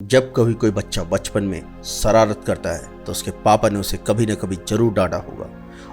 जब कभी कोई बच्चा बचपन में शरारत करता है तो उसके पापा ने उसे कभी न कभी जरूर डांटा होगा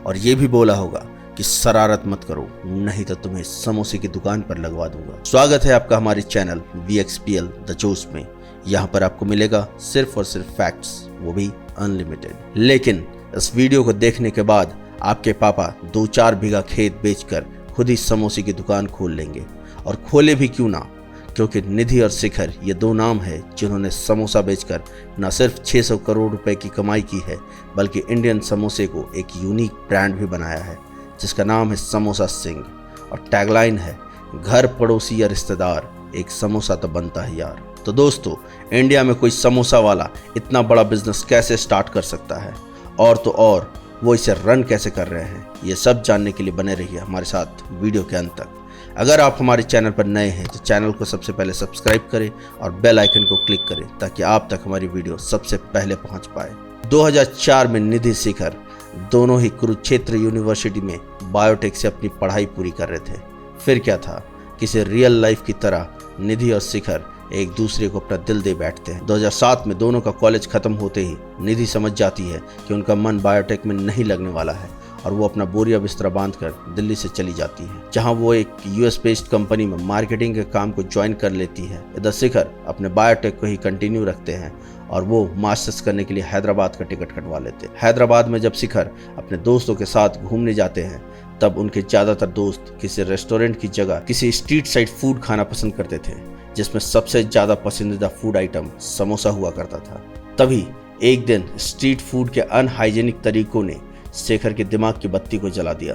और ये भी बोला होगा कि शरारत मत करो, नहीं तो तुम्हें समोसे की दुकान पर लगवा दूंगा। स्वागत है आपका हमारे चैनल VXPL द जोश में। यहाँ पर आपको मिलेगा सिर्फ और सिर्फ फैक्ट्स, वो भी अनलिमिटेड। लेकिन इस वीडियो को देखने के बाद आपके पापा 2-4 बीघा खेत बेचकर खुद ही समोसे की दुकान खोल लेंगे। और खोले भी क्यों ना, क्योंकि निधि और शिखर ये दो नाम है जिन्होंने समोसा बेचकर न सिर्फ 600 करोड़ रुपए की कमाई की है, बल्कि इंडियन समोसे को एक यूनिक ब्रांड भी बनाया है जिसका नाम है समोसा सिंह। और टैगलाइन है, घर पड़ोसी या रिश्तेदार, एक समोसा तो बनता है यार। तो दोस्तों, इंडिया में कोई समोसा वाला इतना बड़ा बिजनेस कैसे स्टार्ट कर सकता है, और तो और वो इसे रन कैसे कर रहे हैं, ये सब जानने के लिए बने रहिए हमारे साथ वीडियो के अंत तक। अगर आप हमारे चैनल पर नए हैं तो चैनल को सबसे पहले सब्सक्राइब करें और बेल आइकन को क्लिक करें ताकि आप तक हमारी वीडियो सबसे पहले पहुंच पाए। 2004 में निधि शिखर दोनों ही कुरुक्षेत्र यूनिवर्सिटी में बायोटेक से अपनी पढ़ाई पूरी कर रहे थे। फिर क्या था, किसी रियल लाइफ की तरह निधि और शिखर एक दूसरे को अपना दिल दे बैठते हैं। 2007 में दोनों का कॉलेज खत्म होते ही निधि समझ जाती है कि उनका मन बायोटेक में नहीं लगने वाला है और वो अपना बोरिया बिस्तरा बांधकर दिल्ली से चली जाती है, जहां वो एक US बेस्ड कंपनी में मार्केटिंग के काम को ज्वाइन कर लेती है। इधर शिखर अपने बायोटेक को ही कंटिन्यू रखते हैं और वो मास्टर्स करने के लिए हैदराबाद का टिकट कटवा लेते हैं। हैदराबाद में जब शिखर अपने दोस्तों के साथ घूमने जाते हैं तब उनके ज्यादातर दोस्त किसी रेस्टोरेंट की जगह किसी स्ट्रीट साइड फूड खाना पसंद करते थे, जिसमें सबसे ज्यादा पसंदीदा फूड आइटम समोसा हुआ करता था। तभी एक दिन स्ट्रीट फूड के अनहाइजेनिक तरीकों ने शेखर के दिमाग की बत्ती को जला दिया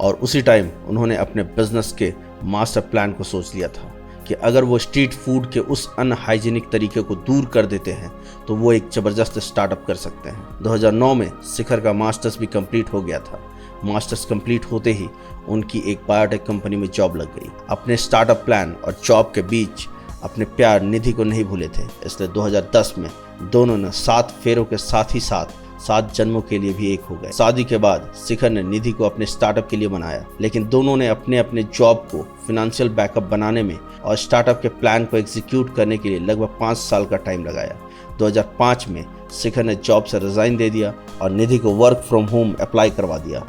और उसी टाइम उन्होंने अपने बिजनेस के मास्टर प्लान को सोच लिया था कि अगर वो स्ट्रीट फूड के उस अनहाइजीनिक तरीके को दूर कर देते हैं तो वो एक जबरदस्त स्टार्टअप कर सकते हैं। 2009 में शिखर का मास्टर्स भी कंप्लीट हो गया था। मास्टर्स कंप्लीट होते ही उनकी एक बायोटेक कंपनी में जॉब लग गई। अपने स्टार्टअप प्लान और जॉब के बीच अपने प्यार निधि को नहीं भूले थे, इसलिए 2010 में दोनों ने 7 फेरों के साथ ही साथ 7 जन्मों के लिए भी एक हो गए। शादी के बाद शिखर ने निधि को अपने स्टार्टअप के लिए बनाया, लेकिन दोनों ने अपने अपने जॉब को फाइनेंशियल बैकअप बनाने में और स्टार्टअप के प्लान को एग्जीक्यूट करने के लिए लगभग 5 साल का टाइम लगाया। 2005 में शिखर ने जॉब से रिजाइन दे दिया और निधि को वर्क फ्रॉम होम अप्लाई करवा दिया।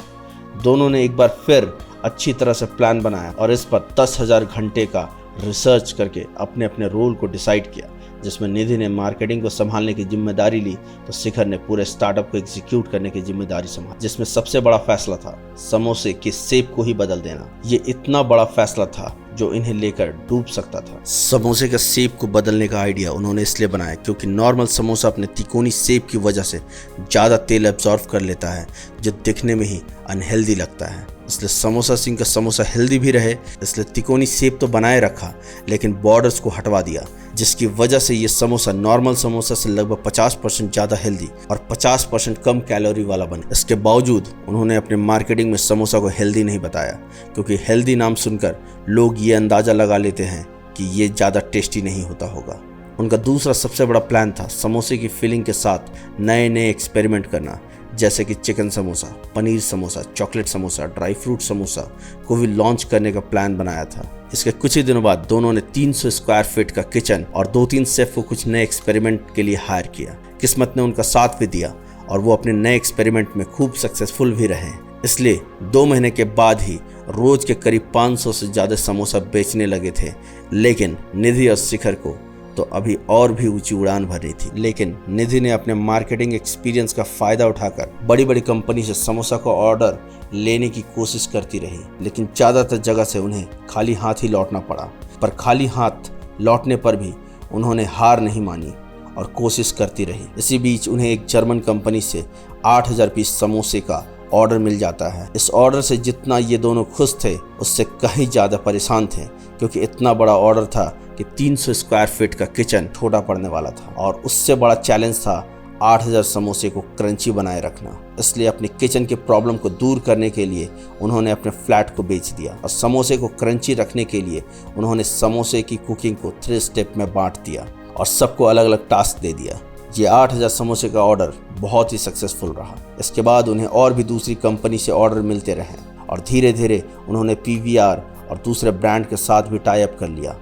दोनों ने एक बार फिर अच्छी तरह से प्लान बनाया और इस पर 10,000 घंटे का रिसर्च करके अपने अपने रोल को डिसाइड किया, जिसमें निधि ने मार्केटिंग को संभालने की जिम्मेदारी ली तो शिखर ने पूरे स्टार्टअप को एग्जीक्यूट करने की जिम्मेदारी संभाली, जिसमें सबसे बड़ा फैसला था समोसे के शेप को ही बदल देना। ये इतना बड़ा फैसला था जो इन्हें लेकर डूब सकता था। समोसे का शेप को बदलने का आइडिया उन्होंने इसलिए बनाया क्योंकि नॉर्मल समोसा अपने तिकोनी शेप की वजह से ज़्यादा तेल एब्जॉर्व कर लेता है, जो दिखने में ही अनहेल्दी लगता है। इसलिए समोसा सिंह का समोसा हेल्दी भी रहे, इसलिए तिकोनी शेप तो बनाए रखा लेकिन बॉर्डर्स को हटवा दिया, जिसकी वजह से ये समोसा नॉर्मल समोसा से लगभग 50% ज़्यादा हेल्दी और 50% कम कैलोरी वाला बने। इसके बावजूद उन्होंने अपने मार्केटिंग में समोसा को हेल्दी नहीं बताया, क्योंकि हेल्दी नाम सुनकर लोग ये अंदाज़ा लगा लेते हैं कि ये ज़्यादा टेस्टी नहीं होता होगा। उनका दूसरा सबसे बड़ा प्लान था समोसे की फीलिंग के साथ नए नए एक्सपेरिमेंट करना, जैसे कि chicken samosa, paneer samosa, chocolate samosa, dry fruit samosa को भी लॉन्च करने का प्लान बनाया था। इसके कुछ ही दिनों बाद दोनों ने 300 स्क्वायर फीट का किचन और 2-3 शेफ को कुछ नए एक्सपेरिमेंट के लिए हायर किया। किस्मत ने उनका साथ भी दिया और वो अपने नए एक्सपेरिमेंट में खूब सक्सेसफुल भी रहे। इसलिए 2 महीने के बाद ही रोज के करीब 500 से ज़्यादा समोसा बेचने लगे थे। लेकिन निधि और शिखर को तो अभी और भी ऊंची उड़ान भरनी थी। लेकिन निधि ने अपने मार्केटिंग एक्सपीरियंस का फायदा उठाकर बड़ी बड़ी कंपनी से समोसा का ऑर्डर लेने की कोशिश करती रही, लेकिन ज़्यादातर जगह से उन्हें खाली हाथ ही लौटना पड़ा। पर खाली हाथ लौटने पर भी उन्होंने हार नहीं मानी और कोशिश करती रही। इसी बीच उन्हें एक जर्मन कंपनी से 8,000 पीस समोसे का ऑर्डर मिल जाता है। इस ऑर्डर से जितना ये दोनों खुश थे उससे कहीं ज़्यादा परेशान थे, क्योंकि इतना बड़ा ऑर्डर था कि 300 स्क्वायर फीट का किचन छोटा पड़ने वाला था और उससे बड़ा चैलेंज था 8,000 समोसे को क्रंची बनाए रखना। इसलिए अपने किचन के प्रॉब्लम को दूर करने के लिए उन्होंने अपने फ्लैट को बेच दिया और समोसे को क्रंची रखने के लिए उन्होंने समोसे की कुकिंग को 3 स्टेप में बांट दिया और सबको अलग अलग टास्क दे दिया। ये 8,000 समोसे का ऑर्डर बहुत ही सक्सेसफुल रहा। इसके बाद उन्हें और भी दूसरी कंपनी से ऑर्डर मिलते रहे और धीरे धीरे उन्होंने PVR और दूसरे ब्रांड के साथ भी टाई अप कर लिया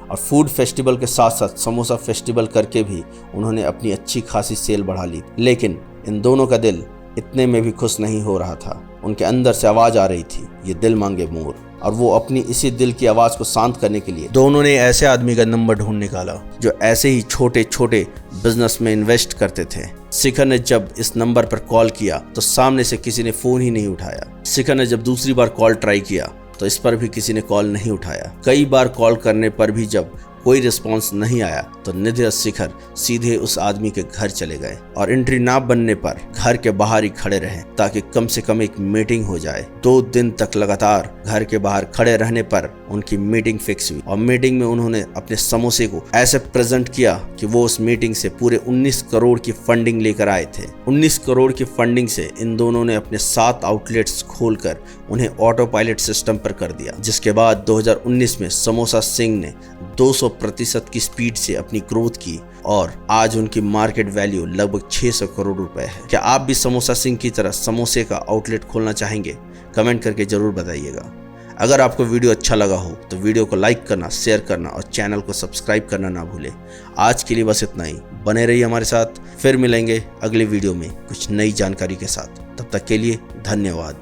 और फूड फेस्टिवल के साथ साथ समोसा फेस्टिवल करके भी उन्होंने अपनी अच्छी खासी सेल बढ़ा ली। लेकिन इन दोनों का दिल इतने में भी खुश नहीं हो रहा था। उनके अंदर से आवाज आ रही थी, ये दिल मांगे मोर। और वो अपनी इसी दिल की आवाज को शांत करने के लिए दोनों ने ऐसे आदमी का नंबर ढूंढ निकाला जो ऐसे ही छोटे छोटे बिजनेस में इन्वेस्ट करते थे। शिखर ने जब इस नंबर पर कॉल किया तो सामने से किसी ने फोन ही नहीं उठाया। शिखर ने जब दूसरी बार कॉल ट्राई किया तो इस पर भी किसी ने कॉल नहीं उठाया। कई बार कॉल करने पर भी जब कोई रिस्पांस नहीं आया तो निधि और शिखर सीधे उस आदमी के घर चले गए और एंट्री ना बनने पर घर के बाहर ही खड़े रहे ताकि कम से कम एक मीटिंग हो जाए। 2 दिन तक लगातार घर के बाहर खड़े रहने पर उनकी मीटिंग फिक्स हुई और मीटिंग में उन्होंने अपने समोसे को ऐसे प्रेजेंट किया कि वो उस मीटिंग से पूरे 19 करोड़ की फंडिंग लेकर आए थे। 19 करोड़ की फंडिंग से इन दोनों ने अपने 7 आउटलेट्स खोलकर उन्हें ऑटो पायलट सिस्टम पर कर दिया, जिसके बाद 2019 में समोसा सिंह ने 200% की स्पीड से अपनी ग्रोथ की और आज उनकी मार्केट वैल्यू लगभग 600 करोड़ रुपए है। क्या आप भी समोसा सिंह की तरह समोसे का आउटलेट खोलना चाहेंगे? कमेंट करके जरूर बताइएगा। अगर आपको वीडियो अच्छा लगा हो तो वीडियो को लाइक करना, शेयर करना और चैनल को सब्सक्राइब करना ना भूलें। आज के लिए बस इतना ही। बने रहिए हमारे साथ, फिर मिलेंगे अगले वीडियो में कुछ नई जानकारी के साथ। तब तक के लिए धन्यवाद।